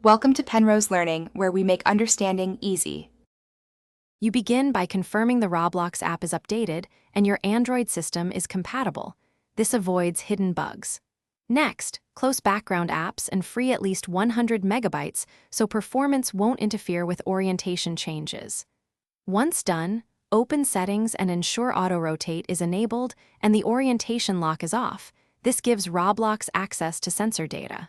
Welcome to Penrose Learning, where we make understanding easy. You begin by confirming the Roblox app is updated and your Android system is compatible. This avoids hidden bugs. Next, close background apps and free at least 100 megabytes so performance won't interfere with orientation changes. Once done, open settings and ensure auto-rotate is enabled and the orientation lock is off. This gives Roblox access to sensor data.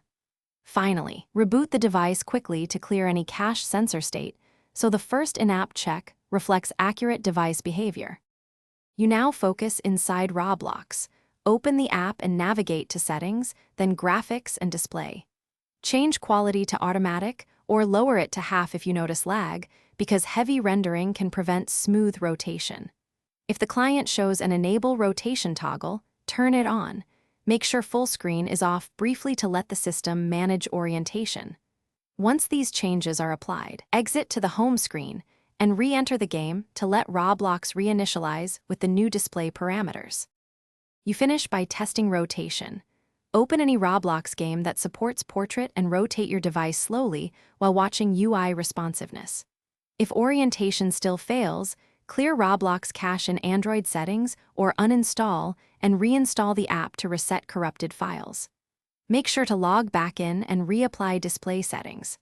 Finally, reboot the device quickly to clear any cache sensor state, so the first in-app check reflects accurate device behavior. You now focus inside Roblox. Open the app and navigate to Settings, then Graphics and Display. Change quality to automatic or lower it to half if you notice lag, because heavy rendering can prevent smooth rotation. If the client shows an Enable Rotation toggle, turn it on. Make sure full screen is off briefly to let the system manage orientation. Once these changes are applied, exit to the home screen and re-enter the game to let Roblox reinitialize with the new display parameters. You finish by testing rotation. Open any Roblox game that supports portrait and rotate your device slowly while watching UI responsiveness. If orientation still fails, clear Roblox cache in Android settings or uninstall and reinstall the app to reset corrupted files. Make sure to log back in and reapply display settings.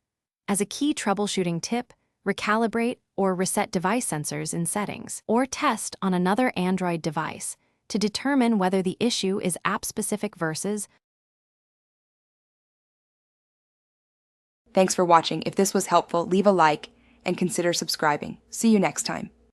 As a key troubleshooting tip, recalibrate or reset device sensors in settings, or test on another Android device to determine whether the issue is app-specific versus. Thanks for watching. If this was helpful, leave a like and consider subscribing. See you next time.